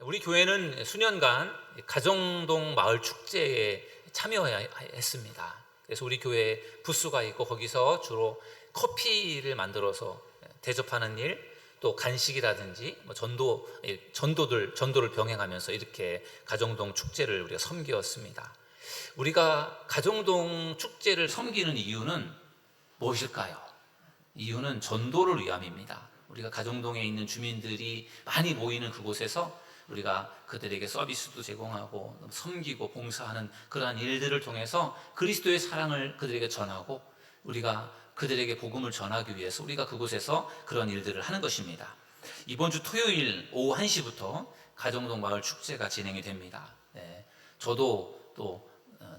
우리 교회는 수년간 가정동 마을 축제에 참여했습니다. 그래서 우리 교회에 부스가 있고 거기서 주로 커피를 만들어서 대접하는 일, 또 간식이라든지 전도를 병행하면서 이렇게 가정동 축제를 우리가 섬겼습니다. 우리가 가정동 축제를 섬기는 이유는 무엇일까요? 이유는 전도를 위함입니다. 우리가 가정동에 있는 주민들이 많이 모이는 그곳에서 우리가 그들에게 서비스도 제공하고 섬기고 봉사하는 그러한 일들을 통해서 그리스도의 사랑을 그들에게 전하고 우리가 그들에게 복음을 전하기 위해서 우리가 그곳에서 그런 일들을 하는 것입니다. 이번 주 토요일 오후 1시부터 가정동 마을 축제가 진행이 됩니다. 저도 또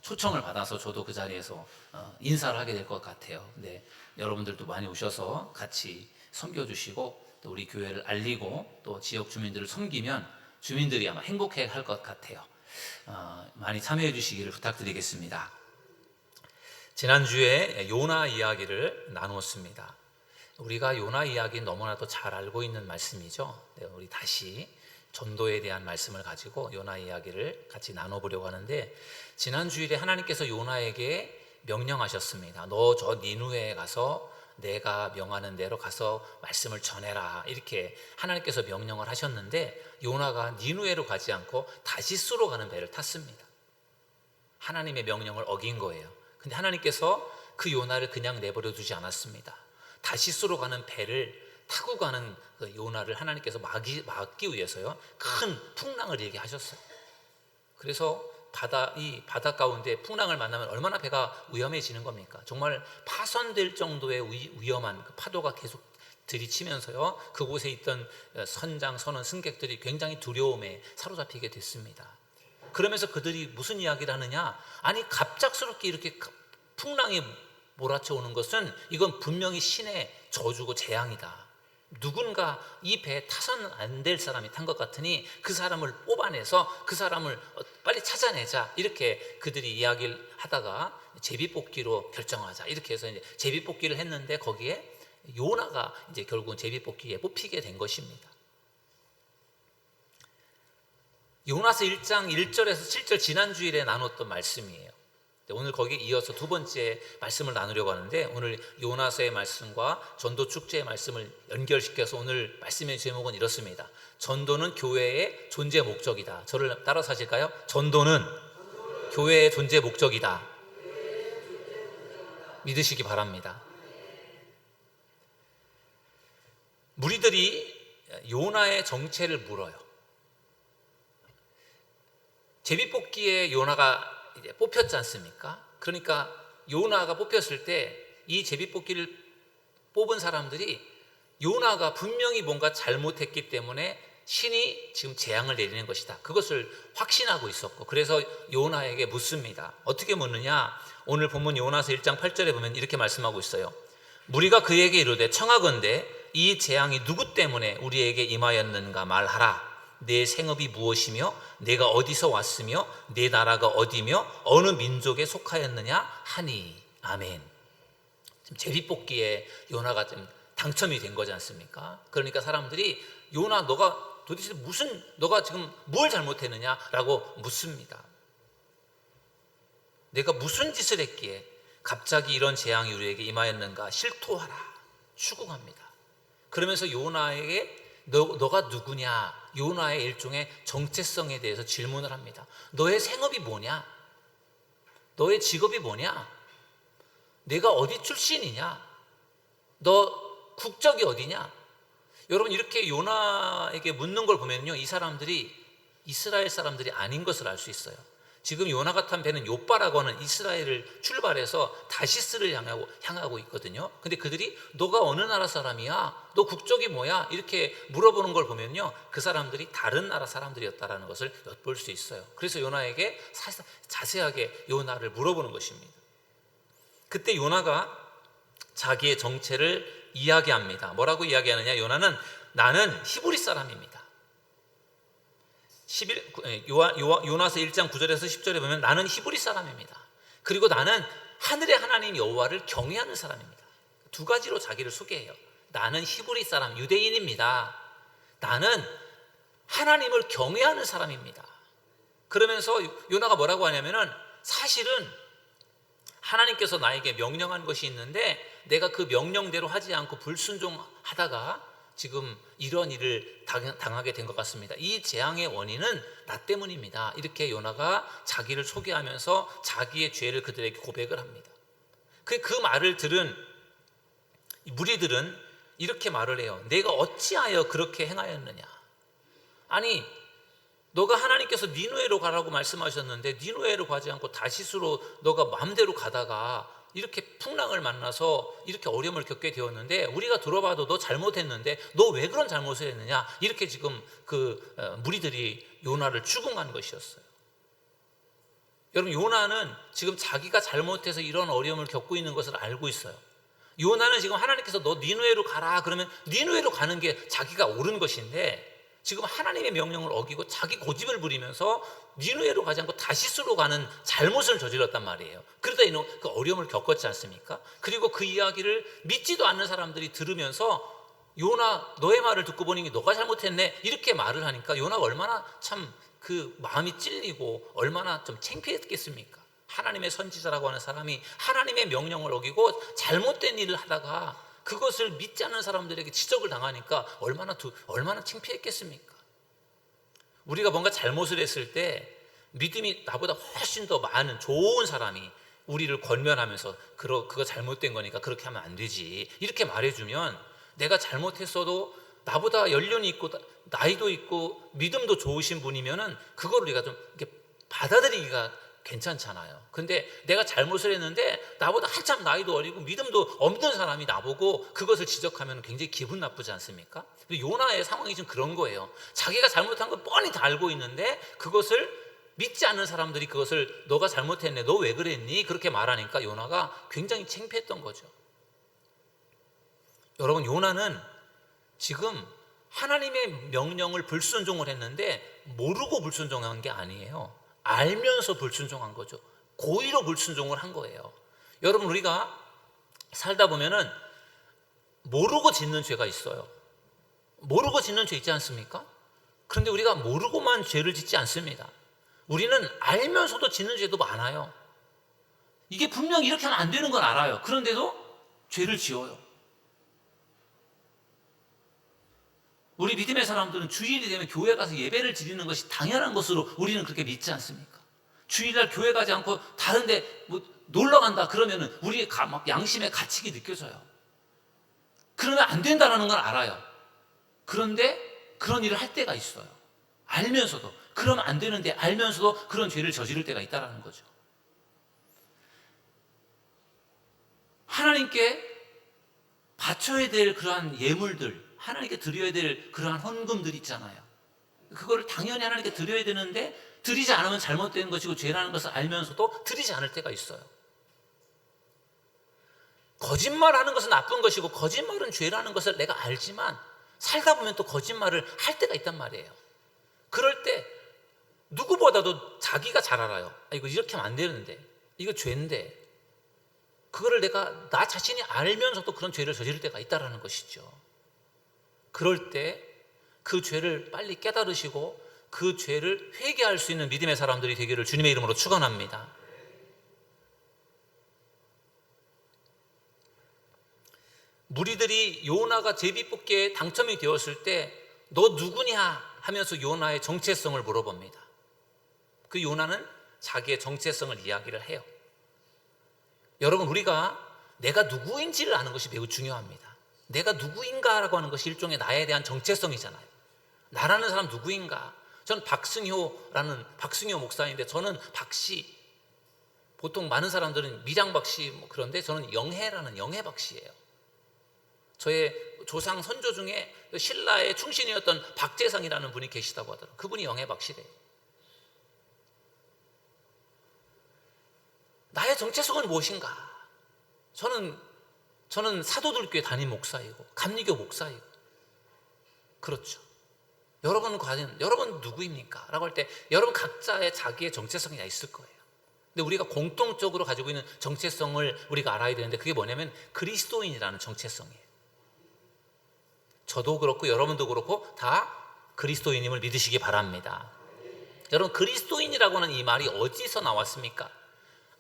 초청을 받아서 저도 그 자리에서 인사를 하게 될 것 같아요. 여러분들도 많이 오셔서 같이 섬겨주시고 또 우리 교회를 알리고 또 지역 주민들을 섬기면 주민들이 아마 행복해 할 것 같아요. 많이 참여해 주시기를 부탁드리겠습니다. 지난주에 요나 이야기를 나누었습니다. 우리가 요나 이야기 너무나도 잘 알고 있는 말씀이죠. 우리 다시 전도에 대한 말씀을 가지고 요나 이야기를 같이 나눠보려고 하는데, 지난 주일에 하나님께서 요나에게 명령하셨습니다. 너 저 니누에 가서 내가 명하는 대로 가서 말씀을 전해라, 이렇게 하나님께서 명령을 하셨는데 요나가 니누에로 가지 않고 다시스로 가는 배를 탔습니다. 하나님의 명령을 어긴 거예요. 근데 하나님께서 그 요나를 그냥 내버려 두지 않았습니다. 다시스로 가는 배를 타고 가는 그 요나를 하나님께서 막기 위해서요, 큰 풍랑을 일게 하셨어요. 그래서 이 바다 가운데 풍랑을 만나면 얼마나 배가 위험해지는 겁니까? 정말 파손될 정도의 위험한 그 파도가 계속 들이치면서요, 그곳에 있던 선원 승객들이 굉장히 두려움에 사로잡히게 됐습니다. 그러면서 그들이 무슨 이야기를 하느냐? 아니, 갑작스럽게 이렇게 풍랑이 몰아쳐오는 것은 이건 분명히 신의 저주고 재앙이다. 누군가 이 배에 타서는 안 될 사람이 탄 것 같으니 그 사람을 뽑아내서 그 사람을 빨리 찾아내자, 이렇게 그들이 이야기를 하다가 제비뽑기로 결정하자, 이렇게 해서 이제 제비뽑기를 했는데 거기에 요나가 이제 결국은 제비뽑기에 뽑히게 된 것입니다. 요나서 1장 1절에서 7절 지난주일에 나눴던 말씀이에요. 오늘 거기에 이어서 두 번째 말씀을 나누려고 하는데, 오늘 요나서의 말씀과 전도 축제의 말씀을 연결시켜서 오늘 말씀의 제목은 이렇습니다. 전도는 교회의 존재 목적이다. 저를 따라서 하실까요? 전도는 교회의 존재 목적이다. 믿으시기 바랍니다. 무리들이 요나의 정체를 물어요. 제비뽑기에 요나가 이제 뽑혔지 않습니까? 그러니까 요나가 뽑혔을 때 이 제비뽑기를 뽑은 사람들이 요나가 분명히 뭔가 잘못했기 때문에 신이 지금 재앙을 내리는 것이다, 그것을 확신하고 있었고, 그래서 요나에게 묻습니다. 어떻게 묻느냐? 오늘 본문 요나서 1장 8절에 보면 이렇게 말씀하고 있어요. 무리가 그에게 이르되 청하건대 이 재앙이 누구 때문에 우리에게 임하였는가 말하라. 내 생업이 무엇이며 내가 어디서 왔으며 내 나라가 어디며 어느 민족에 속하였느냐 하니. 아멘. 지금 제비뽑기에 요나가 좀 당첨이 된 거지 않습니까? 그러니까 사람들이 요나, 너가 도대체 너가 지금 뭘 잘못했느냐라고 묻습니다. 내가 무슨 짓을 했기에 갑자기 이런 재앙이 우리에게 임하였는가 실토하라, 추궁합니다. 그러면서 요나에게 너가 누구냐, 요나의 일종의 정체성에 대해서 질문을 합니다. 너의 생업이 뭐냐? 너의 직업이 뭐냐? 내가 어디 출신이냐? 너 국적이 어디냐? 여러분, 이렇게 요나에게 묻는 걸 보면요, 이 사람들이 이스라엘 사람들이 아닌 것을 알 수 있어요. 지금 요나가 탄 배는 요바라고 하는 이스라엘을 출발해서 다시스를 향하고 있거든요. 근데 그들이 너가 어느 나라 사람이야? 너 국적이 뭐야? 이렇게 물어보는 걸 보면요, 그 사람들이 다른 나라 사람들이었다라는 것을 엿볼 수 있어요. 그래서 요나에게 자세하게 요나를 물어보는 것입니다. 그때 요나가 자기의 정체를 이야기합니다. 뭐라고 이야기하느냐? 요나는 나는 히브리 사람입니다. 요나서 1장 9절에서 10절에 보면 나는 히브리 사람입니다. 그리고 나는 하늘의 하나님 여호와를 경외하는 사람입니다. 두 가지로 자기를 소개해요. 나는 히브리 사람, 유대인입니다. 나는 하나님을 경외하는 사람입니다. 그러면서 요나가 뭐라고 하냐면은 사실은 하나님께서 나에게 명령한 것이 있는데 내가 그 명령대로 하지 않고 불순종하다가 지금 이런 일을 당하게 된 것 같습니다. 이 재앙의 원인은 나 때문입니다. 이렇게 요나가 자기를 소개하면서 자기의 죄를 그들에게 고백을 합니다. 그 말을 들은 무리들은 이렇게 말을 해요. 내가 어찌하여 그렇게 행하였느냐. 아니 너가 하나님께서 니누에로 가라고 말씀하셨는데 니누에로 가지 않고 다시스로 너가 마음대로 가다가 이렇게 풍랑을 만나서 이렇게 어려움을 겪게 되었는데 우리가 들어봐도 너 잘못했는데 너 왜 그런 잘못을 했느냐. 이렇게 지금 무리들이 요나를 추궁한 것이었어요. 여러분 요나는 지금 자기가 잘못해서 이런 어려움을 겪고 있는 것을 알고 있어요. 요나는 지금 하나님께서 너 니누에로 가라 그러면 니누에로 가는 게 자기가 옳은 것인데 지금 하나님의 명령을 어기고 자기 고집을 부리면서 니누에로 가지 않고 다시스로 가는 잘못을 저질렀단 말이에요. 그러다 이런 그 어려움을 겪었지 않습니까? 그리고 그 이야기를 믿지도 않는 사람들이 들으면서 요나 너의 말을 듣고 보니 너가 잘못했네 이렇게 말을 하니까 요나가 얼마나 참 그 마음이 찔리고 얼마나 좀 창피했겠습니까? 하나님의 선지자라고 하는 사람이 하나님의 명령을 어기고 잘못된 일을 하다가 그것을 믿지 않는 사람들에게 지적을 당하니까 얼마나 창피했겠습니까? 우리가 뭔가 잘못을 했을 때 믿음이 나보다 훨씬 더 많은 좋은 사람이 우리를 권면하면서 그거 잘못된 거니까 그렇게 하면 안 되지 이렇게 말해주면 내가 잘못했어도 나보다 연륜이 있고 나이도 있고 믿음도 좋으신 분이면은 그거를 우리가 좀 이렇게 받아들이기가 괜찮잖아요. 근데 내가 잘못을 했는데 나보다 한참 나이도 어리고 믿음도 없는 사람이 나보고 그것을 지적하면 굉장히 기분 나쁘지 않습니까? 요나의 상황이 지금 그런 거예요. 자기가 잘못한 걸 뻔히 다 알고 있는데 그것을 믿지 않는 사람들이 그것을 너가 잘못했네, 너 왜 그랬니? 그렇게 말하니까 요나가 굉장히 창피했던 거죠. 여러분 요나는 지금 하나님의 명령을 불순종을 했는데 모르고 불순종한 게 아니에요. 알면서 불순종한 거죠. 고의로 불순종을 한 거예요. 여러분 우리가 살다 보면은 모르고 짓는 죄가 있어요. 모르고 짓는 죄 있지 않습니까? 그런데 우리가 모르고만 죄를 짓지 않습니다. 우리는 알면서도 짓는 죄도 많아요. 이게 분명히 이렇게 하면 안 되는 건 알아요. 그런데도 죄를 지어요. 우리 믿음의 사람들은 주일이 되면 교회 가서 예배를 드리는 것이 당연한 것으로 우리는 그렇게 믿지 않습니까? 주일날 교회 가지 않고 다른데 놀러 간다 그러면은 우리의 막 양심의 가책이 느껴져요. 그러면 안 된다는 건 알아요. 그런데 그런 일을 할 때가 있어요. 알면서도 그러면 안 되는데 알면서도 그런 죄를 저지를 때가 있다는 거죠. 하나님께 바쳐야 될 그러한 예물들, 하나님께 드려야 될 그러한 헌금들 있잖아요. 그거를 당연히 하나님께 드려야 되는데 드리지 않으면 잘못된 것이고 죄라는 것을 알면서도 드리지 않을 때가 있어요. 거짓말하는 것은 나쁜 것이고 거짓말은 죄라는 것을 내가 알지만 살다 보면 또 거짓말을 할 때가 있단 말이에요. 그럴 때 누구보다도 자기가 잘 알아요. 이거 이렇게 하면 안 되는데 이거 죄인데 그거를 내가 나 자신이 알면서도 그런 죄를 저지를 때가 있다는 것이죠. 그럴 때 그 죄를 빨리 깨달으시고 그 죄를 회개할 수 있는 믿음의 사람들이 되기를 주님의 이름으로 축원합니다. 무리들이 요나가 제비뽑기에 당첨이 되었을 때 너 누구냐 하면서 요나의 정체성을 물어봅니다. 그 요나는 자기의 정체성을 이야기를 해요. 여러분 우리가 내가 누구인지를 아는 것이 매우 중요합니다. 내가 누구인가라고 하는 것이 일종의 나에 대한 정체성이잖아요. 나라는 사람 누구인가? 저는 박승효 목사인데 저는 박씨, 보통 많은 사람들은 미량박씨 그런데 저는 영해라는 영해박씨예요. 저의 조상 선조 중에 신라의 충신이었던 박재상이라는 분이 계시다고 하더라고요. 그분이 영해박씨래요. 나의 정체성은 무엇인가? 저는 사도들교회 담임 목사이고 감리교 목사이고 그렇죠. 여러분 누구입니까? 라고 할 때 여러분 각자의 자기의 정체성이 다 있을 거예요. 근데 우리가 공통적으로 가지고 있는 정체성을 우리가 알아야 되는데 그게 뭐냐면 그리스도인이라는 정체성이에요. 저도 그렇고 여러분도 그렇고 다 그리스도인임을 믿으시기 바랍니다. 여러분, 그리스도인이라고 하는 이 말이 어디서 나왔습니까?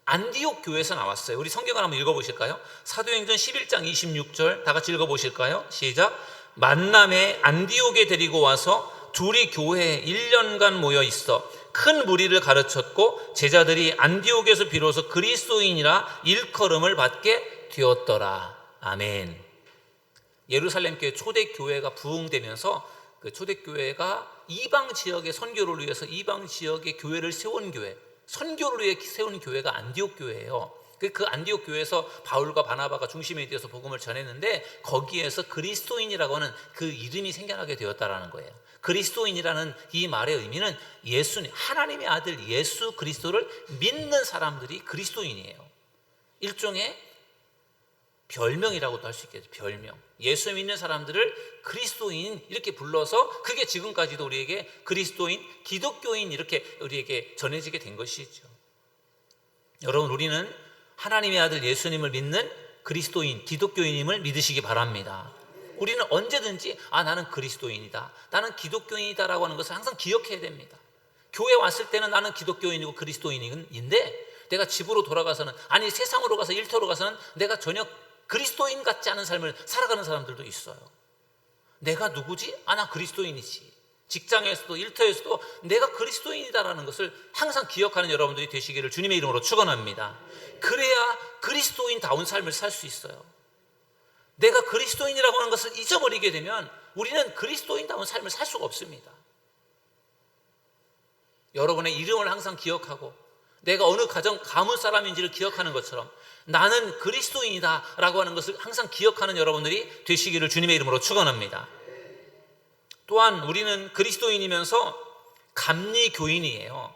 안디옥 교회에서 나왔어요. 우리 성경을 한번 읽어보실까요? 사도행전 11장 26절 다 같이 읽어보실까요? 시작. 만남에 안디옥에 데리고 와서 둘이 교회에 1년간 모여 있어 큰 무리를 가르쳤고 제자들이 안디옥에서 비로소 그리스도인이라 일컬음을 받게 되었더라. 아멘. 예루살렘 교회 초대교회가 부흥되면서 그 초대교회가 이방 지역의 선교를 위해서 이방 지역의 교회를 세운 교회, 선교를 위해 세운 교회가 안디옥 교회예요. 그 안디옥 교회에서 바울과 바나바가 중심에 되어서 복음을 전했는데 거기에서 그리스도인이라고 하는 그 이름이 생겨나게 되었다라는 거예요. 그리스도인이라는 이 말의 의미는 예수님, 하나님의 아들 예수 그리스도를 믿는 사람들이 그리스도인이에요. 일종의 별명이라고도 할 수 있겠죠. 별명. 예수 믿는 사람들을 그리스도인 이렇게 불러서 그게 지금까지도 우리에게 그리스도인, 기독교인 이렇게 우리에게 전해지게 된 것이죠. 여러분, 우리는 하나님의 아들 예수님을 믿는 그리스도인, 기독교인임을 믿으시기 바랍니다. 우리는 언제든지 나는 그리스도인이다, 나는 기독교인이다라고 하는 것을 항상 기억해야 됩니다. 교회 왔을 때는 나는 기독교인이고 그리스도인인데 내가 집으로 돌아가서는, 아니 세상으로 가서 일터로 가서는 내가 전혀 그리스도인 같지 않은 삶을 살아가는 사람들도 있어요. 내가 누구지? 나 그리스도인이지. 직장에서도 일터에서도 내가 그리스도인이다라는 것을 항상 기억하는 여러분들이 되시기를 주님의 이름으로 축원합니다. 그래야 그리스도인다운 삶을 살 수 있어요. 내가 그리스도인이라고 하는 것을 잊어버리게 되면 우리는 그리스도인다운 삶을 살 수가 없습니다. 여러분의 이름을 항상 기억하고 내가 어느 가문 사람인지를 기억하는 것처럼 나는 그리스도인이다 라고 하는 것을 항상 기억하는 여러분들이 되시기를 주님의 이름으로 축원합니다. 또한 우리는 그리스도인이면서 감리교인이에요.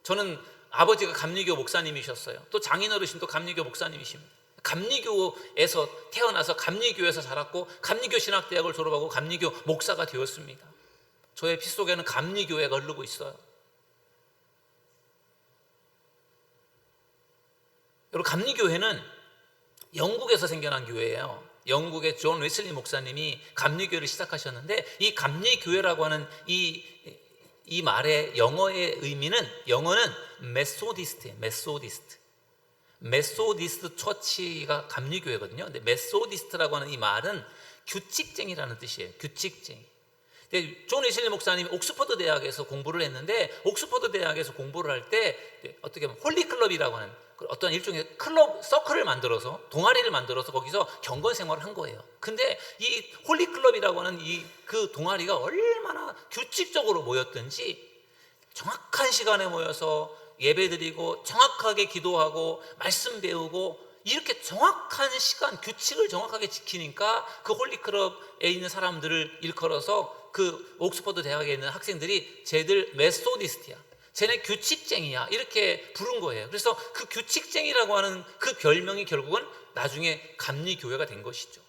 저는 아버지가 감리교 목사님이셨어요. 또 장인어르신도 감리교 목사님이십니다. 감리교에서 태어나서 감리교에서 자랐고 감리교 신학대학을 졸업하고 감리교 목사가 되었습니다. 저의 피 속에는 감리교회가 흐르고 있어요. 여러분, 감리교회는 영국에서 생겨난 교회예요. 영국의 존 웨슬리 목사님이 감리교회를 시작하셨는데 이 감리교회라고 하는 이 말의 영어의 의미는, 영어는 메소디스트예요. 메소디스트 처치가 감리교회거든요. 근데 메소디스트라고 하는 이 말은 규칙쟁이라는 뜻이에요. 규칙쟁이. 존 웨슬리 목사님이 옥스퍼드 대학에서 공부를 했는데 옥스퍼드 대학에서 공부를 할 때 어떻게 보면 홀리클럽이라고 하는 어떤 일종의 클럽 서클을 만들어서, 동아리를 만들어서 거기서 경건 생활을 한 거예요. 근데 이 홀리클럽이라고 하는 그 동아리가 얼마나 규칙적으로 모였든지 정확한 시간에 모여서 예배드리고 정확하게 기도하고 말씀 배우고 이렇게 정확한 시간, 규칙을 정확하게 지키니까 그 홀리클럽에 있는 사람들을 일컬어서 그 옥스퍼드 대학에 있는 학생들이 쟤들 메소디스트야, 쟤네 규칙쟁이야 이렇게 부른 거예요. 그래서 그 규칙쟁이라고 하는 그 별명이 결국은 나중에 감리교회가 된 것이죠.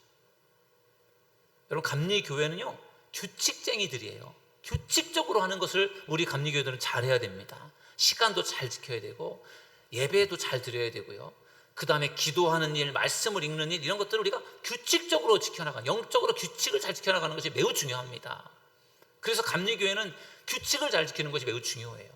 여러분, 감리교회는요 규칙쟁이들이에요. 규칙적으로 하는 것을 우리 감리교회들은 잘해야 됩니다. 시간도 잘 지켜야 되고 예배도 잘 드려야 되고요. 그 다음에 기도하는 일, 말씀을 읽는 일, 이런 것들을 우리가 규칙적으로 지켜나가는, 영적으로 규칙을 잘 지켜나가는 것이 매우 중요합니다. 그래서 감리교회는 규칙을 잘 지키는 것이 매우 중요해요.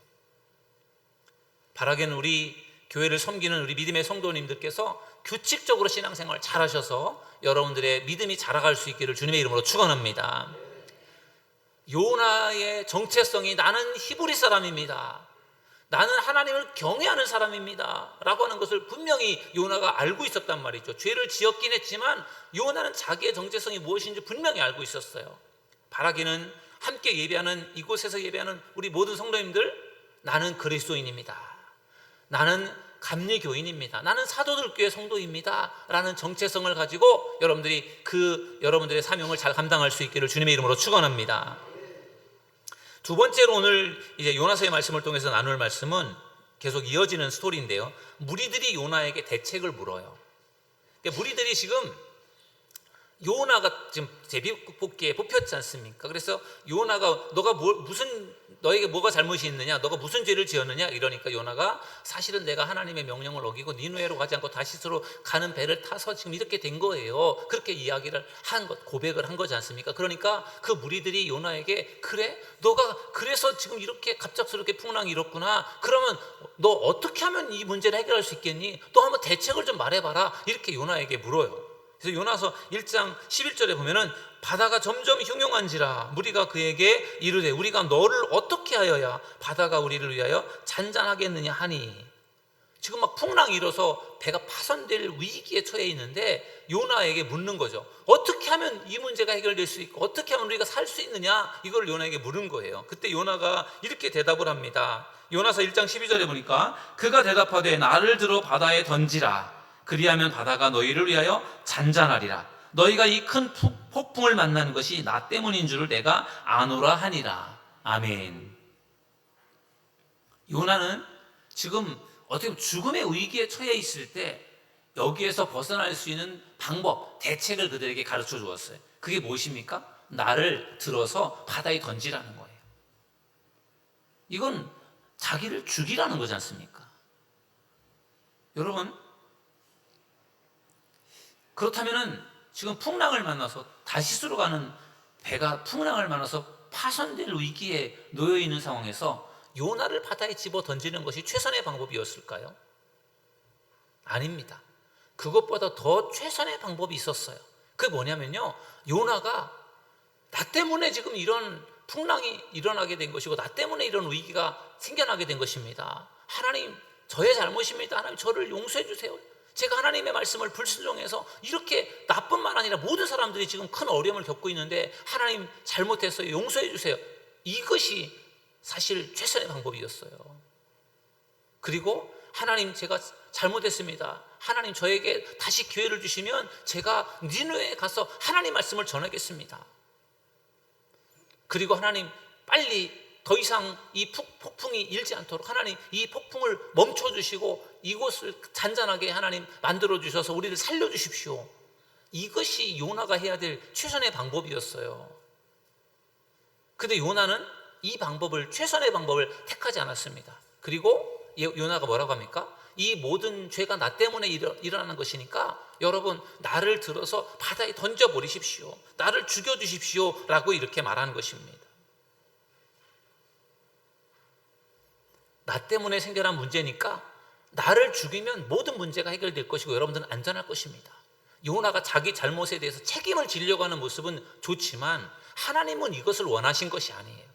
바라기는 우리 교회를 섬기는 우리 믿음의 성도님들께서 규칙적으로 신앙생활 잘 하셔서 여러분들의 믿음이 자라갈 수 있기를 주님의 이름으로 축원합니다. 요나의 정체성이 나는 히브리 사람입니다, 나는 하나님을 경외하는 사람입니다 라고 하는 것을 분명히 요나가 알고 있었단 말이죠. 죄를 지었긴 했지만 요나는 자기의 정체성이 무엇인지 분명히 알고 있었어요. 바라기는 함께 예배하는, 이곳에서 예배하는 우리 모든 성도님들, 나는 그리스도인입니다, 나는 감리교인입니다, 나는 사도들교회 성도입니다 라는 정체성을 가지고 여러분들이 여러분들의 사명을 잘 감당할 수 있기를 주님의 이름으로 축원합니다. 두 번째로 오늘 이제 요나서의 말씀을 통해서 나눌 말씀은 계속 이어지는 스토리인데요. 무리들이 요나에게 대책을 물어요. 그러니까 무리들이 지금 요나가 지금 제비뽑기에 뽑혔지 않습니까? 그래서 요나가 너에게 뭐가 잘못이 있느냐, 너가 무슨 죄를 지었느냐 이러니까 요나가 사실은 내가 하나님의 명령을 어기고 니누에로 가지 않고 다시스로 가는 배를 타서 지금 이렇게 된 거예요. 그렇게 이야기를 고백을 한 거지 않습니까? 그러니까 그 무리들이 요나에게 그래? 너가 그래서 지금 이렇게 갑작스럽게 풍랑이 일었구나. 그러면 너 어떻게 하면 이 문제를 해결할 수 있겠니? 너 한번 대책을 좀 말해봐라. 이렇게 요나에게 물어요. 그래서 요나서 1장 11절에 보면은 바다가 점점 흉흉한지라 무리가 그에게 이르되 우리가 너를 어떻게 하여야 바다가 우리를 위하여 잔잔하겠느냐 하니, 지금 막 풍랑이 일어서 배가 파손될 위기에 처해 있는데 요나에게 묻는 거죠. 어떻게 하면 이 문제가 해결될 수 있고 어떻게 하면 우리가 살 수 있느냐, 이걸 요나에게 물은 거예요. 그때 요나가 이렇게 대답을 합니다. 요나서 1장 12절에 보니까 그가 대답하되 나를 들어 바다에 던지라. 그리하면 바다가 너희를 위하여 잔잔하리라. 너희가 이 큰 폭풍을 만난 것이 나 때문인 줄을 내가 아노라 하니라. 아멘. 요나는 지금 어떻게 보면 죽음의 위기에 처해 있을 때 여기에서 벗어날 수 있는 방법, 대책을 그들에게 가르쳐 주었어요. 그게 무엇입니까? 나를 들어서 바다에 던지라는 거예요. 이건 자기를 죽이라는 거지 않습니까? 여러분, 그렇다면은 지금 풍랑을 만나서 다시스로 가는 배가 풍랑을 만나서 파손될 위기에 놓여 있는 상황에서 요나를 바다에 집어 던지는 것이 최선의 방법이었을까요? 아닙니다. 그것보다 더 최선의 방법이 있었어요. 그게 뭐냐면요, 요나가 나 때문에 지금 이런 풍랑이 일어나게 된 것이고 나 때문에 이런 위기가 생겨나게 된 것입니다. 하나님, 저의 잘못입니다. 하나님, 저를 용서해 주세요. 제가 하나님의 말씀을 불순종해서 이렇게 나뿐만 아니라 모든 사람들이 지금 큰 어려움을 겪고 있는데 하나님 잘못했어요. 용서해 주세요. 이것이 사실 최선의 방법이었어요. 그리고 하나님, 제가 잘못했습니다. 하나님, 저에게 다시 기회를 주시면 제가 니느웨에 가서 하나님 말씀을 전하겠습니다. 그리고 하나님, 빨리 더 이상 이 폭풍이 일지 않도록 하나님 이 폭풍을 멈춰주시고 이곳을 잔잔하게 하나님 만들어주셔서 우리를 살려주십시오. 이것이 요나가 해야 될 최선의 방법이었어요. 근데 요나는 이 방법을, 최선의 방법을 택하지 않았습니다. 그리고 요나가 뭐라고 합니까? 이 모든 죄가 나 때문에 일어나는 것이니까 여러분, 나를 들어서 바다에 던져버리십시오. 나를 죽여주십시오 라고 이렇게 말하는 것입니다. 나 때문에 생겨난 문제니까 나를 죽이면 모든 문제가 해결될 것이고 여러분들은 안전할 것입니다. 요나가 자기 잘못에 대해서 책임을 지려고 하는 모습은 좋지만 하나님은 이것을 원하신 것이 아니에요.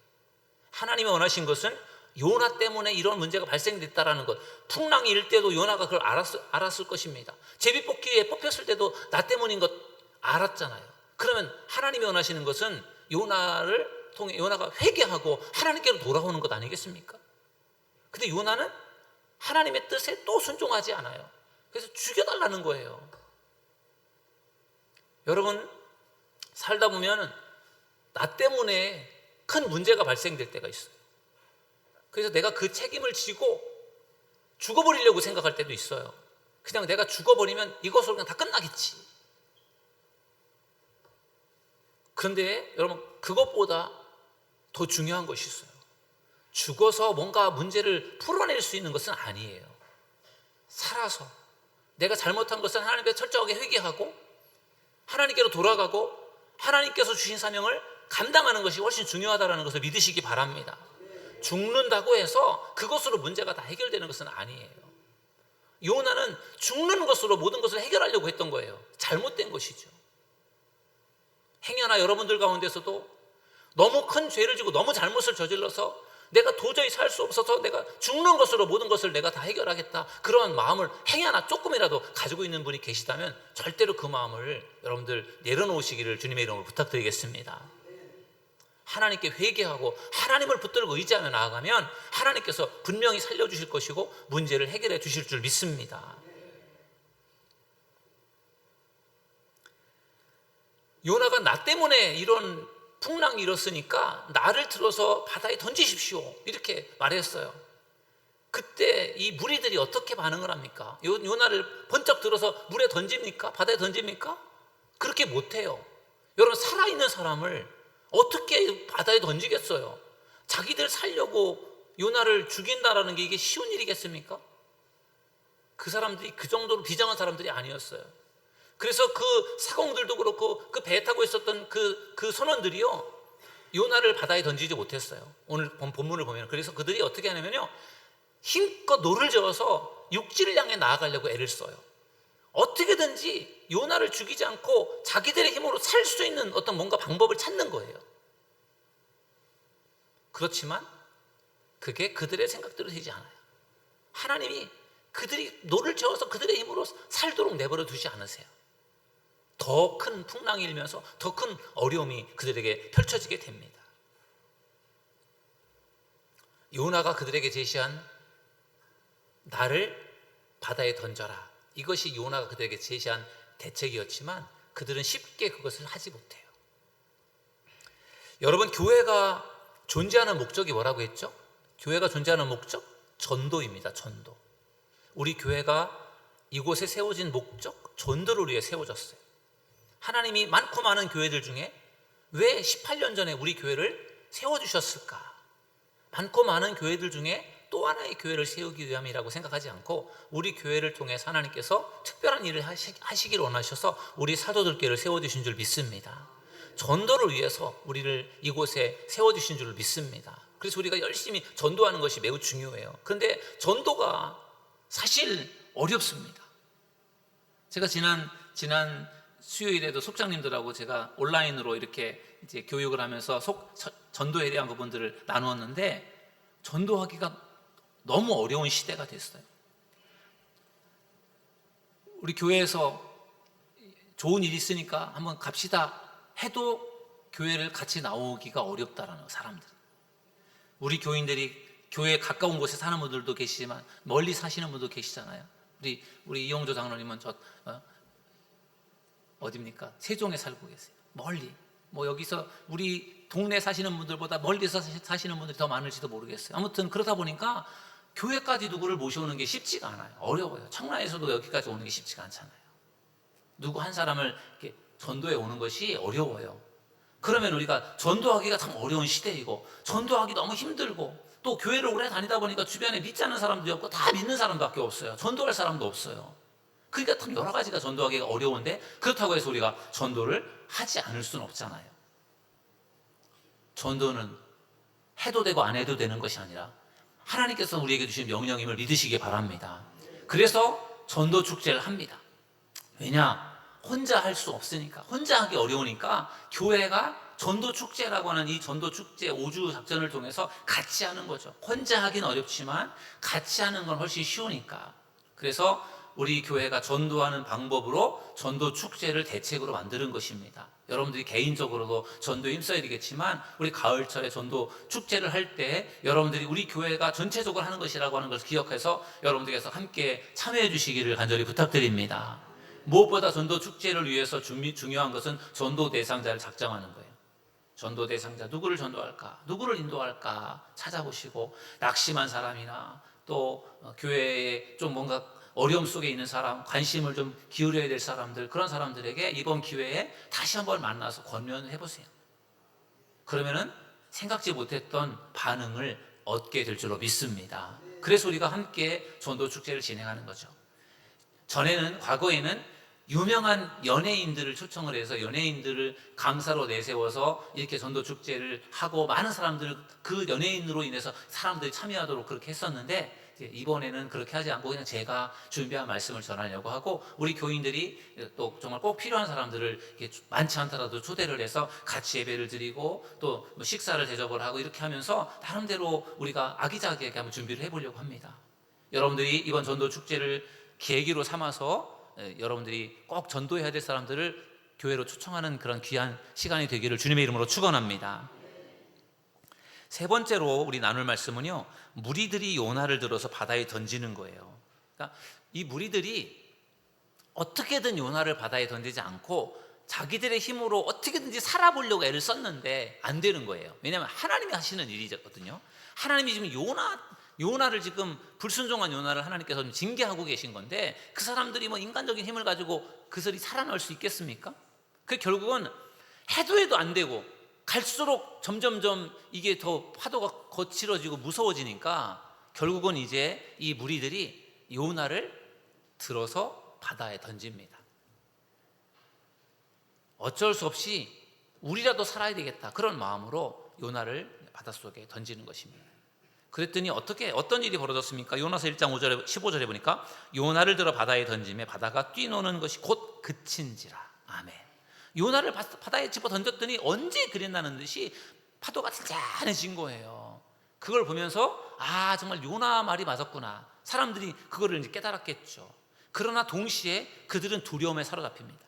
하나님이 원하신 것은 요나 때문에 이런 문제가 발생됐다라는 것, 풍랑이 일 때도 요나가 그걸 알았을 것입니다. 제비뽑기에 뽑혔을 때도 나 때문인 것 알았잖아요. 그러면 하나님이 원하시는 것은 요나를 통해 요나가 회개하고 하나님께로 돌아오는 것 아니겠습니까? 근데 요나는 하나님의 뜻에 또 순종하지 않아요. 그래서 죽여달라는 거예요. 여러분, 살다 보면 나 때문에 큰 문제가 발생될 때가 있어요. 그래서 내가 그 책임을 지고 죽어버리려고 생각할 때도 있어요. 그냥 내가 죽어버리면 이것으로 그냥 다 끝나겠지. 그런데 여러분, 그것보다 더 중요한 것이 있어요. 죽어서 뭔가 문제를 풀어낼 수 있는 것은 아니에요. 살아서 내가 잘못한 것은 하나님께 철저하게 회개하고 하나님께로 돌아가고 하나님께서 주신 사명을 감당하는 것이 훨씬 중요하다는 것을 믿으시기 바랍니다. 죽는다고 해서 그것으로 문제가 다 해결되는 것은 아니에요. 요나는 죽는 것으로 모든 것을 해결하려고 했던 거예요. 잘못된 것이죠. 행여나 여러분들 가운데서도 너무 큰 죄를 지고 너무 잘못을 저질러서 내가 도저히 살 수 없어서 내가 죽는 것으로 모든 것을 내가 다 해결하겠다, 그런 마음을 행여나 조금이라도 가지고 있는 분이 계시다면 절대로 그 마음을 여러분들 내려놓으시기를 주님의 이름으로 부탁드리겠습니다. 하나님께 회개하고 하나님을 붙들고 의지하며 나아가면 하나님께서 분명히 살려주실 것이고 문제를 해결해 주실 줄 믿습니다. 요나가 나 때문에 이런 풍랑이 일었으니까 나를 들어서 바다에 던지십시오 이렇게 말했어요. 그때 이 무리들이 어떻게 반응을 합니까? 요나를 번쩍 들어서 물에 던집니까? 바다에 던집니까? 그렇게 못해요. 여러분, 살아있는 사람을 어떻게 바다에 던지겠어요? 자기들 살려고 요나를 죽인다라는 게 이게 쉬운 일이겠습니까? 그 사람들이 그 정도로 비장한 사람들이 아니었어요. 그래서 그 사공들도 그렇고 그 배에 타고 있었던 그 선원들이요, 요나를 바다에 던지지 못했어요. 오늘 본문을 보면. 그래서 그들이 어떻게 하냐면요, 힘껏 노를 저어서 육지를 향해 나아가려고 애를 써요. 어떻게든지 요나를 죽이지 않고 자기들의 힘으로 살 수 있는 어떤 뭔가 방법을 찾는 거예요. 그렇지만 그게 그들의 생각대로 되지 않아요. 하나님이 그들이 노를 저어서 그들의 힘으로 살도록 내버려 두지 않으세요. 더 큰 풍랑이 일면서 더 큰 어려움이 그들에게 펼쳐지게 됩니다. 요나가 그들에게 제시한 나를 바다에 던져라, 이것이 요나가 그들에게 제시한 대책이었지만 그들은 쉽게 그것을 하지 못해요. 여러분, 교회가 존재하는 목적이 뭐라고 했죠? 교회가 존재하는 목적? 전도입니다. 전도. 우리 교회가 이곳에 세워진 목적, 전도를 위해 세워졌어요. 하나님이 많고 많은 교회들 중에 왜 18년 전에 우리 교회를 세워주셨을까? 많고 많은 교회들 중에 또 하나의 교회를 세우기 위함이라고 생각하지 않고 우리 교회를 통해서 하나님께서 특별한 일을 하시길 원하셔서 우리 사도들교회를 세워주신 줄 믿습니다. 전도를 위해서 우리를 이곳에 세워주신 줄 믿습니다. 그래서 우리가 열심히 전도하는 것이 매우 중요해요. 그런데 전도가 사실 어렵습니다. 제가 지난 수요일에도 속장님들하고 제가 온라인으로 이렇게 이제 교육을 하면서 전도에 대한 부분들을 나누었는데, 전도하기가 너무 어려운 시대가 됐어요. 우리 교회에서 좋은 일이 있으니까 한번 갑시다 해도 교회를 같이 나오기가 어렵다라는 거, 사람들. 우리 교인들이 교회에 가까운 곳에 사는 분들도 계시지만 멀리 사시는 분도 계시잖아요. 우리 이용조 장로님은 어디입니까? 세종에 살고 계세요. 멀리. 여기서 우리 동네 사시는 분들보다 멀리서 사시는 분들이 더 많을지도 모르겠어요. 아무튼 그러다 보니까 교회까지 누구를 모셔오는 게 쉽지가 않아요. 어려워요. 청라에서도 여기까지 오는 게 쉽지가 않잖아요. 누구 한 사람을 이렇게 전도해 오는 것이 어려워요. 그러면 우리가 전도하기가 참 어려운 시대이고, 전도하기 너무 힘들고, 또 교회를 오래 다니다 보니까 주변에 믿지 않는 사람도 없고 다 믿는 사람밖에 없어요. 전도할 사람도 없어요. 그러니까 참 여러 가지가 전도하기가 어려운데, 그렇다고 해서 우리가 전도를 하지 않을 수는 없잖아요. 전도는 해도 되고 안 해도 되는 것이 아니라 하나님께서 우리에게 주신 명령임을 믿으시기 바랍니다. 그래서 전도 축제를 합니다. 왜냐? 혼자 할 수 없으니까, 혼자 하기 어려우니까 교회가 전도 축제라고 하는 이 전도 축제 5주 작전을 통해서 같이 하는 거죠. 혼자 하긴 어렵지만 같이 하는 건 훨씬 쉬우니까. 그래서 우리 교회가 전도하는 방법으로 전도 축제를 대책으로 만드는 것입니다. 여러분들이 개인적으로도 전도에 힘써야 되겠지만, 우리 가을철에 전도 축제를 할 때 여러분들이 우리 교회가 전체적으로 하는 것이라고 하는 것을 기억해서 여러분들께서 함께 참여해 주시기를 간절히 부탁드립니다. 무엇보다 전도 축제를 위해서 중요한 것은 전도 대상자를 작정하는 거예요. 전도 대상자, 누구를 전도할까? 누구를 인도할까? 찾아보시고, 낙심한 사람이나 또 교회에 좀 뭔가 어려움 속에 있는 사람, 관심을 좀 기울여야 될 사람들, 그런 사람들에게 이번 기회에 다시 한번 만나서 권면을 해보세요. 그러면은 생각지 못했던 반응을 얻게 될 줄로 믿습니다. 그래서 우리가 함께 전도 축제를 진행하는 거죠. 과거에는 유명한 연예인들을 초청을 해서 연예인들을 강사로 내세워서 이렇게 전도 축제를 하고, 많은 사람들, 그 연예인으로 인해서 사람들이 참여하도록 그렇게 했었는데, 이번에는 그렇게 하지 않고 그냥 제가 준비한 말씀을 전하려고 하고, 우리 교인들이 또 정말 꼭 필요한 사람들을 많지 않더라도 초대를 해서 같이 예배를 드리고, 또 식사를 대접을 하고, 이렇게 하면서 나름대로 우리가 아기자기하게 한번 준비를 해보려고 합니다. 여러분들이 이번 전도 축제를 계기로 삼아서 여러분들이 꼭 전도해야 될 사람들을 교회로 초청하는 그런 귀한 시간이 되기를 주님의 이름으로 축원합니다. 세 번째로 우리 나눌 말씀은요, 무리들이 요나를 들어서 바다에 던지는 거예요. 그러니까 이 무리들이 어떻게든 요나를 바다에 던지지 않고 자기들의 힘으로 어떻게든지 살아보려고 애를 썼는데 안 되는 거예요. 왜냐하면 하나님이 하시는 일이거든요. 하나님이 지금 요나를 지금 불순종한 요나를 하나님께서 좀 징계하고 계신 건데, 그 사람들이 인간적인 힘을 가지고 그들이 살아날 수 있겠습니까? 그 결국은 해도 안 되고 갈수록 점점점 이게 더 파도가 거칠어지고 무서워지니까 결국은 이제 이 무리들이 요나를 들어서 바다에 던집니다. 어쩔 수 없이 우리라도 살아야 되겠다 그런 마음으로 요나를 바닷속에 던지는 것입니다. 그랬더니 어떤 일이 벌어졌습니까? 요나서 1장 5절에 15절에 보니까 요나를 들어 바다에 던짐에 바다가 뛰노는 것이 곧 그친지라. 아멘. 요나를 바다에 집어 던졌더니 언제 그랬나는 듯이 파도가 잔잔해진 거예요. 그걸 보면서 정말 요나 말이 맞았구나. 사람들이 그거를 이제 깨달았겠죠. 그러나 동시에 그들은 두려움에 사로잡힙니다.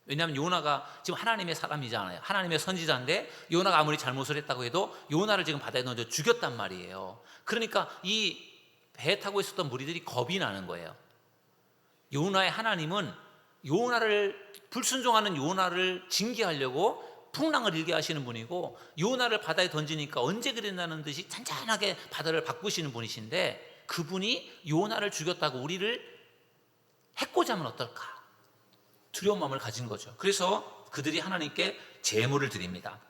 왜냐하면 요나가 지금 하나님의 사람이잖아요. 하나님의 선지자인데 요나가 아무리 잘못을 했다고 해도 요나를 지금 바다에 던져 죽였단 말이에요. 그러니까 이 배에 타고 있었던 무리들이 겁이 나는 거예요. 요나의 하나님은 요나를 불순종하는 요나를 징계하려고 풍랑을 일게 하시는 분이고, 요나를 바다에 던지니까 언제 그랬나는 듯이 잔잔하게 바다를 바꾸시는 분이신데, 그분이 요나를 죽였다고 우리를 해코지 하면 어떨까? 두려운 마음을 가진 거죠. 그래서 그들이 하나님께 제물을 드립니다.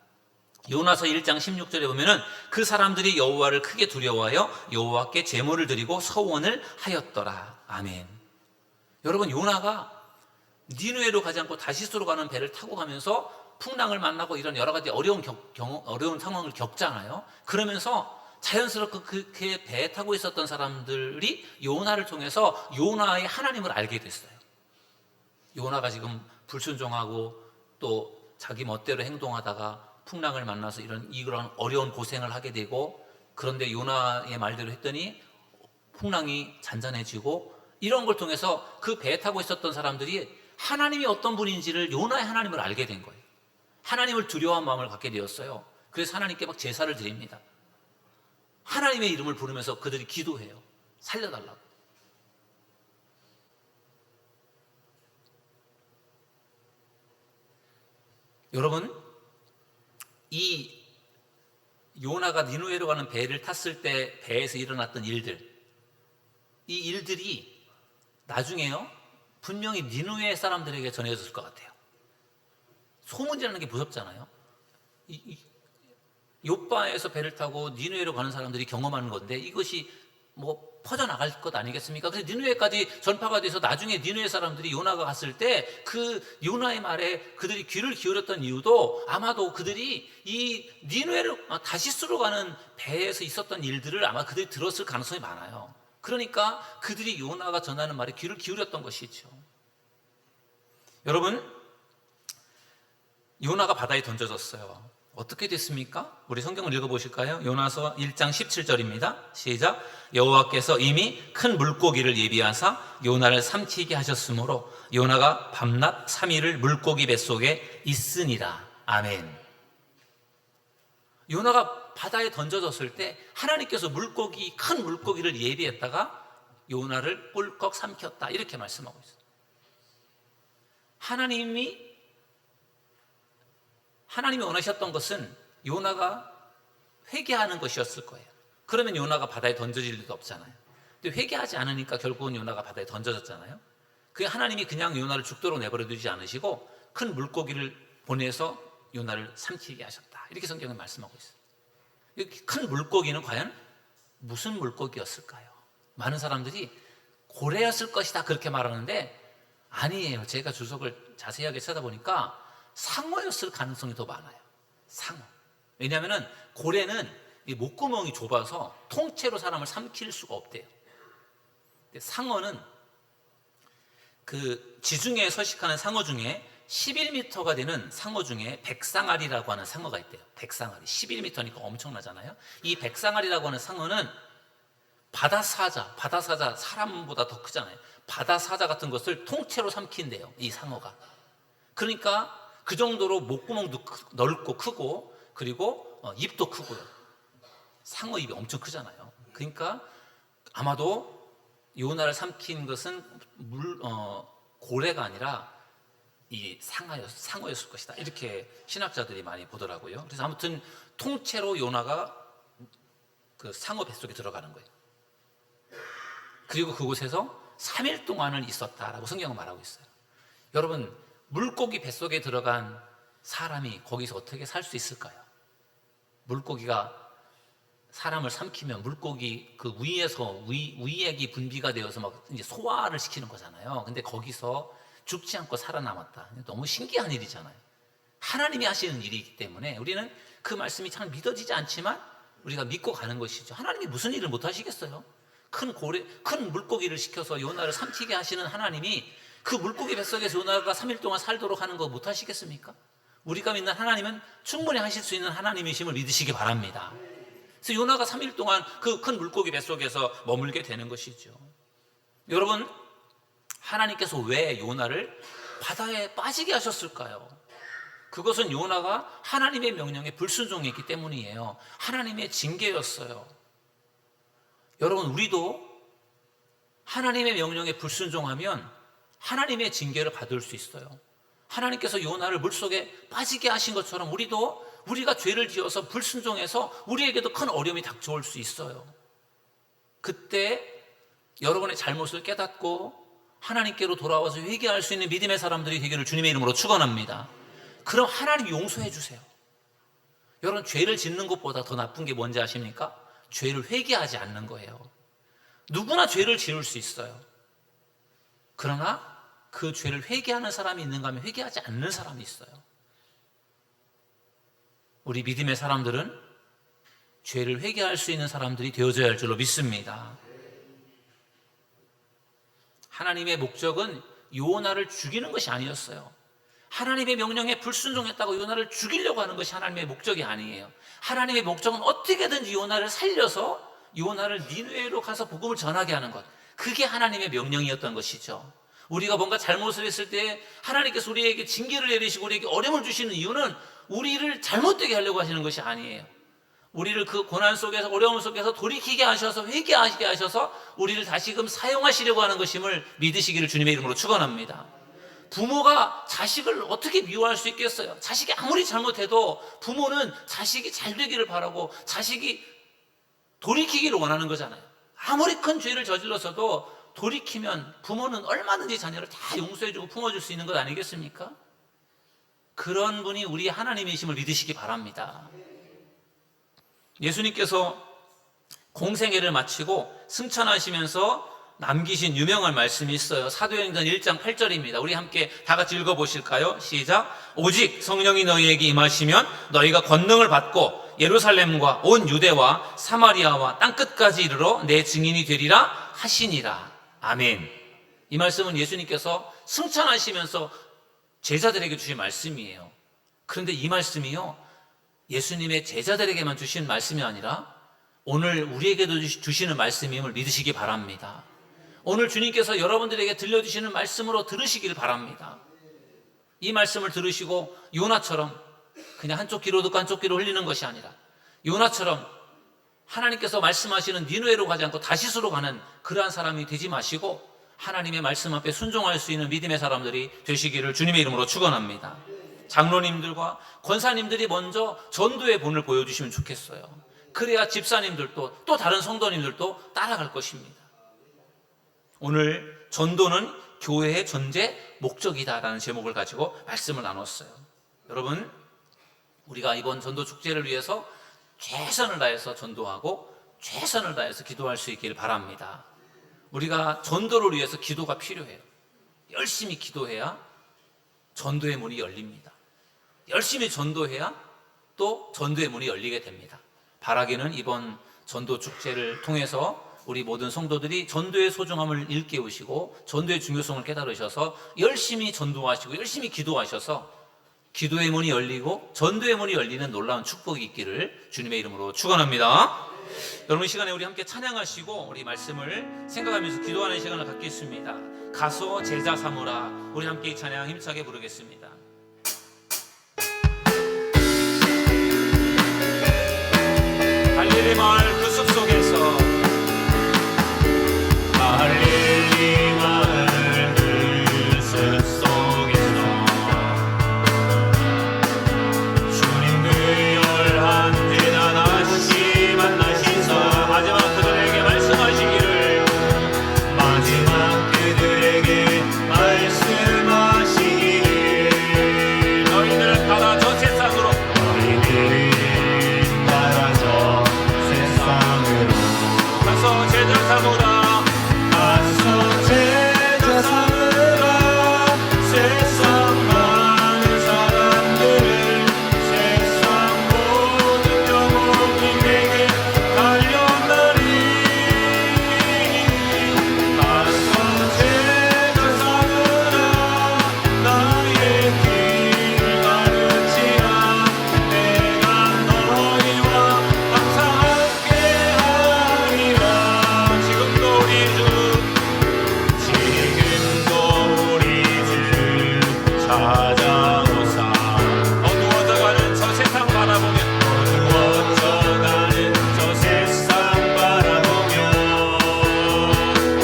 요나서 1장 16절에 보면은 그 사람들이 여호와를 크게 두려워하여 여호와께 제물을 드리고 서원을 하였더라. 아멘. 여러분, 요나가 니느웨로 가지 않고 다시스로 가는 배를 타고 가면서 풍랑을 만나고 이런 여러 가지 어려운 상황을 겪잖아요. 그러면서 자연스럽게 그 배에 타고 있었던 사람들이 요나를 통해서 요나의 하나님을 알게 됐어요. 요나가 지금 불순종하고 또 자기 멋대로 행동하다가 풍랑을 만나서 이런 어려운 고생을 하게 되고, 그런데 요나의 말대로 했더니 풍랑이 잔잔해지고, 이런 걸 통해서 그 배에 타고 있었던 사람들이 하나님이 어떤 분인지를, 요나의 하나님을 알게 된 거예요. 하나님을 두려워한 마음을 갖게 되었어요. 그래서 하나님께 막 제사를 드립니다. 하나님의 이름을 부르면서 그들이 기도해요. 살려달라고. 여러분, 이 요나가 니느웨로 가는 배를 탔을 때 배에서 일어났던 일들, 이 일들이 나중에요 분명히 니느웨 사람들에게 전해졌을 것 같아요. 소문이라는 게 무섭잖아요. 욥바에서 배를 타고 니느웨로 가는 사람들이 경험하는 건데 이것이 퍼져나갈 것 아니겠습니까? 그래서 니느웨까지 전파가 돼서 나중에 니느웨 사람들이 요나가 갔을 때 그 요나의 말에 그들이 귀를 기울였던 이유도 아마도 그들이 이 니느웨로 다시스로 가는 배에서 있었던 일들을 아마 그들이 들었을 가능성이 많아요. 그러니까 그들이 요나가 전하는 말에 귀를 기울였던 것이죠. 여러분, 요나가 바다에 던져졌어요. 어떻게 됐습니까? 우리 성경을 읽어보실까요? 요나서 1장 17절입니다. 시작. 여호와께서 이미 큰 물고기를 예비하사 요나를 삼키게 하셨으므로 요나가 밤낮 3일을 물고기 뱃속에 있으니라. 아멘. 요나가 바다에 던져졌을 때 하나님께서 큰 물고기를 예비했다가 요나를 꿀꺽 삼켰다, 이렇게 말씀하고 있어요. 하나님이 원하셨던 것은 요나가 회개하는 것이었을 거예요. 그러면 요나가 바다에 던져질 일도 없잖아요. 근데 회개하지 않으니까 결국은 요나가 바다에 던져졌잖아요. 그 하나님이 그냥 요나를 죽도록 내버려 두지 않으시고 큰 물고기를 보내서 요나를 삼키게 하셨다, 이렇게 성경은 말씀하고 있어요. 큰 물고기는 과연 무슨 물고기였을까요? 많은 사람들이 고래였을 것이다 그렇게 말하는데 아니에요. 제가 주석을 자세하게 찾아보니까 상어였을 가능성이 더 많아요. 상어. 왜냐하면 고래는 이 목구멍이 좁아서 통째로 사람을 삼킬 수가 없대요. 근데 상어는 그 지중해에 서식하는 상어 중에 11m가 되는 상어 중에 백상아리라고 하는 상어가 있대요. 백상아리. 11m니까 엄청나잖아요. 이 백상아리라고 하는 상어는 바다사자 사람보다 더 크잖아요. 바다사자 같은 것을 통째로 삼킨대요, 이 상어가. 그러니까 그 정도로 목구멍도 넓고 크고, 그리고 입도 크고요. 상어 입이 엄청 크잖아요. 그러니까 아마도 요나를 삼킨 것은 고래가 아니라 이 상어였을 것이다, 이렇게 신학자들이 많이 보더라고요. 그래서 아무튼 통째로 요나가 그 상어 뱃속에 들어가는 거예요. 그리고 그곳에서 3일 동안을 있었다라고 성경은 말하고 있어요. 여러분, 물고기 뱃속에 들어간 사람이 거기서 어떻게 살 수 있을까요? 물고기가 사람을 삼키면 물고기 그 위에서 위액이 분비가 되어서 막 이제 소화를 시키는 거잖아요. 근데 거기서 죽지 않고 살아남았다. 너무 신기한 일이잖아요. 하나님이 하시는 일이기 때문에 우리는 그 말씀이 잘 믿어지지 않지만 우리가 믿고 가는 것이죠. 하나님이 무슨 일을 못 하시겠어요? 큰 물고기를 시켜서 요나를 삼키게 하시는 하나님이 그 물고기 뱃속에서 요나가 3일 동안 살도록 하는 거 못 하시겠습니까? 우리가 믿는 하나님은 충분히 하실 수 있는 하나님이심을 믿으시기 바랍니다. 그래서 요나가 3일 동안 그 큰 물고기 뱃속에서 머물게 되는 것이죠. 여러분, 하나님께서 왜 요나를 바다에 빠지게 하셨을까요? 그것은 요나가 하나님의 명령에 불순종했기 때문이에요. 하나님의 징계였어요. 여러분, 우리도 하나님의 명령에 불순종하면 하나님의 징계를 받을 수 있어요. 하나님께서 요나를 물속에 빠지게 하신 것처럼 우리가 죄를 지어서 불순종해서 우리에게도 큰 어려움이 닥쳐올 수 있어요. 그때 여러분의 잘못을 깨닫고 하나님께로 돌아와서 회개할 수 있는 믿음의 사람들이 되기를 주님의 이름으로 축원합니다. 그럼 하나님 용서해 주세요. 여러분, 죄를 짓는 것보다 더 나쁜 게 뭔지 아십니까? 죄를 회개하지 않는 거예요. 누구나 죄를 지을 수 있어요. 그러나 그 죄를 회개하는 사람이 있는가 하면 회개하지 않는 사람이 있어요. 우리 믿음의 사람들은 죄를 회개할 수 있는 사람들이 되어져야 할 줄로 믿습니다. 하나님의 목적은 요나를 죽이는 것이 아니었어요. 하나님의 명령에 불순종했다고 요나를 죽이려고 하는 것이 하나님의 목적이 아니에요. 하나님의 목적은 어떻게든지 요나를 살려서 요나를 니느웨로 가서 복음을 전하게 하는 것, 그게 하나님의 명령이었던 것이죠. 우리가 뭔가 잘못을 했을 때 하나님께서 우리에게 징계를 내리시고 우리에게 어려움을 주시는 이유는 우리를 잘못되게 하려고 하시는 것이 아니에요. 우리를 그 고난 속에서, 어려움 속에서 돌이키게 하셔서, 회개하게 하셔서 우리를 다시금 사용하시려고 하는 것임을 믿으시기를 주님의 이름으로 축원합니다. 부모가 자식을 어떻게 미워할 수 있겠어요? 자식이 아무리 잘못해도 부모는 자식이 잘 되기를 바라고 자식이 돌이키기를 원하는 거잖아요. 아무리 큰 죄를 저질러서도 돌이키면 부모는 얼마든지 자녀를 다 용서해주고 품어줄 수 있는 것 아니겠습니까? 그런 분이 우리 하나님이심을 믿으시기 바랍니다. 예수님께서 공생애를 마치고 승천하시면서 남기신 유명한 말씀이 있어요. 사도행전 1장 8절입니다. 우리 함께 다 같이 읽어보실까요? 시작. 오직 성령이 너희에게 임하시면 너희가 권능을 받고 예루살렘과 온 유대와 사마리아와 땅끝까지 이르러 내 증인이 되리라 하시니라. 아멘. 이 말씀은 예수님께서 승천하시면서 제자들에게 주신 말씀이에요. 그런데 이 말씀이요, 예수님의 제자들에게만 주신 말씀이 아니라 오늘 우리에게도 주시는 말씀임을 믿으시기 바랍니다. 오늘 주님께서 여러분들에게 들려주시는 말씀으로 들으시길 바랍니다. 이 말씀을 들으시고 요나처럼 그냥 한쪽 귀로 듣고 한쪽 귀로 흘리는 것이 아니라 요나처럼 하나님께서 말씀하시는 니느웨로 가지 않고 다시스로 가는 그러한 사람이 되지 마시고 하나님의 말씀 앞에 순종할 수 있는 믿음의 사람들이 되시기를 주님의 이름으로 축원합니다. 장로님들과 권사님들이 먼저 전도의 본을 보여주시면 좋겠어요. 그래야 집사님들도 또 다른 성도님들도 따라갈 것입니다. 오늘 전도는 교회의 전제 목적이다라는 제목을 가지고 말씀을 나눴어요. 여러분, 우리가 이번 전도 축제를 위해서 최선을 다해서 전도하고 최선을 다해서 기도할 수 있기를 바랍니다. 우리가 전도를 위해서 기도가 필요해요. 열심히 기도해야 전도의 문이 열립니다. 열심히 전도해야 또 전도의 문이 열리게 됩니다. 바라기는 이번 전도 축제를 통해서 우리 모든 성도들이 전도의 소중함을 일깨우시고 전도의 중요성을 깨달으셔서 열심히 전도하시고 열심히 기도하셔서 기도의 문이 열리고 전도의 문이 열리는 놀라운 축복이 있기를 주님의 이름으로 축원합니다. 여러분, 이 시간에 우리 함께 찬양하시고 우리 말씀을 생각하면서 기도하는 시간을 갖겠습니다. 가서 제자 삼으라. 우리 함께 이 찬양 힘차게 부르겠습니다. 갈릴리 마을 그 숲속에서 갈릴리 마을 그 숲속에서 주님 그 열한 대단하시 만나시서 마지막 그들에게 말씀하시기를 마지막 그들에게 말씀하시기를 가서 제자 삼으라 가서 제자 삼으라 세상 많은 사람들을 세상 모든 영혼이 내게 달려나리 가서 제자 삼으라 나의 길을 가르치라 내가 너희와 항상 함께하리라 지금도 우리 주 찾아오사 어두워져가는 저 세상 바라보며 어두워져가는 저 세상 바라보며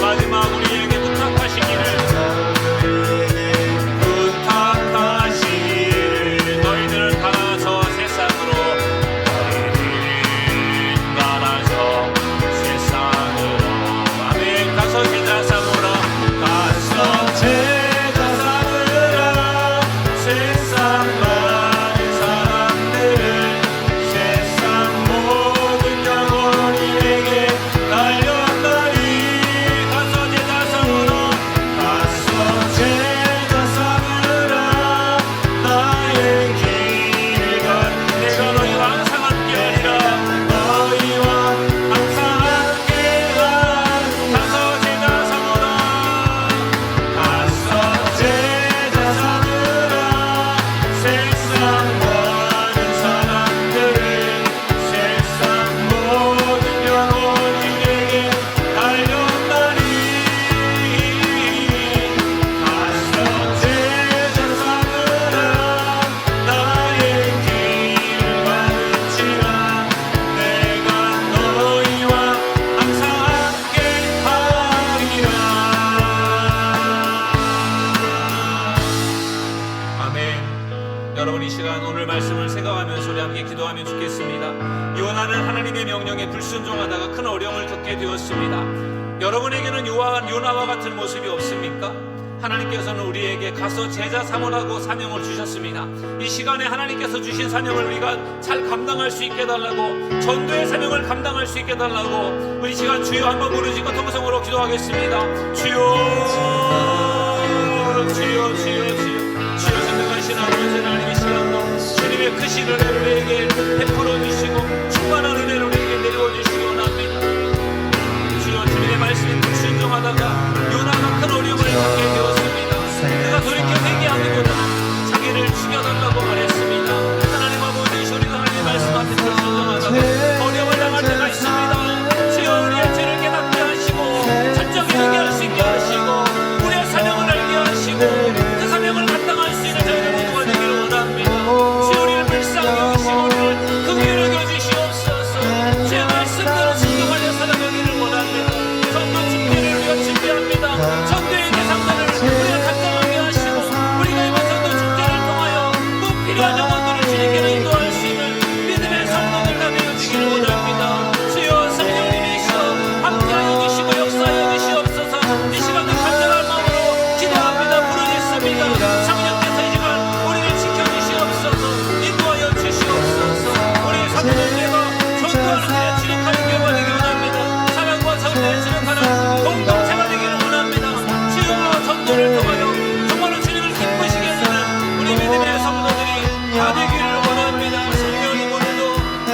마지막 우리에게 부탁하시기를 너희들은 가서 세상으로 너희들은 가서 세상으로 아멘 가서 제자 삼으라 가서 제자 삼으라 세상 많은 사람들을 세상 모든 영혼이 내게 달려나리 가서 제자 삼으라 가서 제자 삼으라 나의 길을 내가 너희와 항상 함께하리라 너희와 항상 함께하리라 가서 제자 삼으라 가서 제자 삼으라 세상 많은 사람들을 세상 모든 영혼이 내게 달려나리 가서 제자 삼으라 나의 길을 가르치라 내가 너희와 항상 함께하리라 아멘. 여러분 이 시간 오늘 말씀을 생각하면서 우리 함께 기도하면 좋겠습니다. 요나는 하나님의 명령에 불순종하다가 큰 어려움을 겪게 되었습니다. 여러분에게는 요나와 같은 모습이 없습니까? 하나님께서는 우리에게 가서 제자 삼으라고 사명을 주셨습니다. 이 시간에 하나님께서 주신 사명을 우리가 잘 감당할 수 있게 달라고 전도의 사명을 감당할 수 있게 달라고 우리 시간 주여 한번 부르짖고 통성으로 기도하겠습니다. 주여 주여 주여 주여 주여 생각하신 아버지 하나님 이 시간도 주님의 크신 은혜를 우리에게 베풀어 주시고 충만한 은혜를 우리에게 내려 주시기 원합니다. 주여 주님의 말씀에 불순종하다가 요나가 큰 어려움을 겪게 되었습니다. 그가 돌이켜 회개하기보다 자기를 죽여달라고 말했습니다. 하나님 아버지 우리도 하나님의 말씀 앞에 불순종하다가 어려움을 당할 때가 있습니다. 주여 우리의 죄를 깨닫게 하시고 전적이 되게 할 수 있게 하시고 우리의 사명을 알게 하시고 그 사명을 감당할 수 있는 저희를 모두가 되기를 원합니다. 주여 우리를 불쌍히 여기시고 우리를 긍휼히 여겨주시옵소서. 주의 말씀대로 순종하여 살아가기를 원합니다. 전도 집회를 우리가 준비합니다. 전도의 대상자를 우리가 감당하게 하시고 우리가 이번 전도 축제를 통하여 꼭 필요한 영혼들을 주님께로 인도할 수 있는 믿음의 성도들 다 되어지기를 원합니다. 주여 성령님이시여 함께하여 주시고 역사하여 주시옵소서. 이 시간도 간절한 마음으로 기도합니다. 부르짖습니다. 성령께서 이 시간 우리를 지켜주시옵소서. 인도하여 주시옵소서. 우리 성도들과 전도하는 데 지력하는 교회가 되기를 원합니다. 사랑과 전도에 지력하는 공동체가 되기를 원합니다. 주여 전도를 통하여 정말로 주님을 기쁘시게 해주는 우리 믿음의 성도들이 다 되기를 원합니다. 성령님 오늘도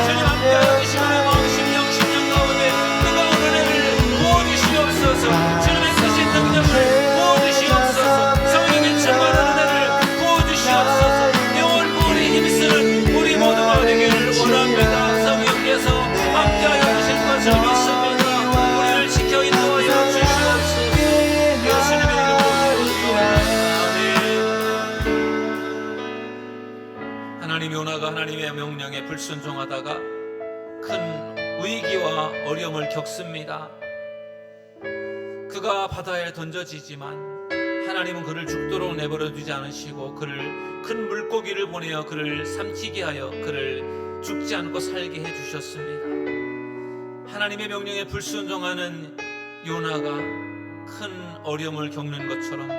주님 함께하여 주시고 우리 마음 심령 가운데 뜨거운 은혜를 부어주시옵소서. 주님의 크신 능력을 부어주시옵소서. 성령의 충만한 은혜를 부어주시옵소서. 영원 부울이 힘쓰는 우리 모두가 되기를 원합니다. 성령께서 함께하여 주실 것을 믿습니다. 우리를 지켜 인도하여 주시옵소서. 예수님의 이름으로 기도합니다. 하나님 요나가 하나님의 명령에 불순종하다가 큰 위기와 어려움을 겪습니다. 그가 바다에 던져지지만 하나님은 그를 죽도록 내버려 두지 않으시고 그를 큰 물고기를 보내어 그를 삼키게 하여 그를 죽지 않고 살게 해주셨습니다. 하나님의 명령에 불순종하는 요나가 큰 어려움을 겪는 것처럼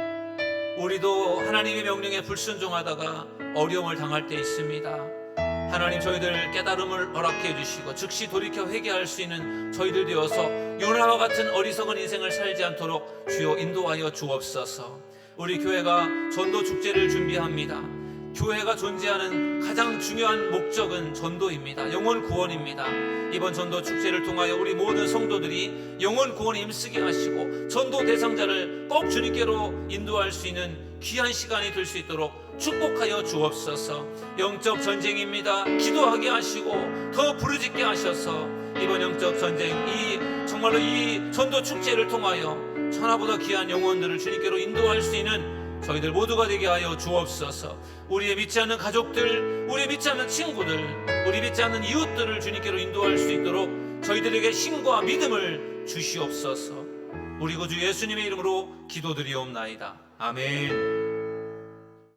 우리도 하나님의 명령에 불순종하다가 어려움을 당할 때 있습니다. 하나님, 저희들 깨달음을 허락해 주시고 즉시 돌이켜 회개할 수 있는 저희들 되어서 요나와 같은 어리석은 인생을 살지 않도록 주여 인도하여 주옵소서. 우리 교회가 전도 축제를 준비합니다. 교회가 존재하는 가장 중요한 목적은 전도입니다. 영혼 구원입니다. 이번 전도 축제를 통하여 우리 모든 성도들이 영혼 구원에 힘쓰게 하시고 전도 대상자를 꼭 주님께로 인도할 수 있는 귀한 시간이 될 수 있도록 축복하여 주옵소서. 영적 전쟁입니다. 기도하게 하시고 더 부르짖게 하셔서 이번 영적 전쟁, 정말로 이 전도 축제를 통하여 천하보다 귀한 영혼들을 주님께로 인도할 수 있는 저희들 모두가 되게 하여 주옵소서. 우리의 믿지 않는 가족들, 우리의 믿지 않는 친구들, 우리 믿지 않는 이웃들을 주님께로 인도할 수 있도록 저희들에게 힘과 믿음을 주시옵소서. 우리 구주 예수님의 이름으로 기도드리옵나이다. 아멘.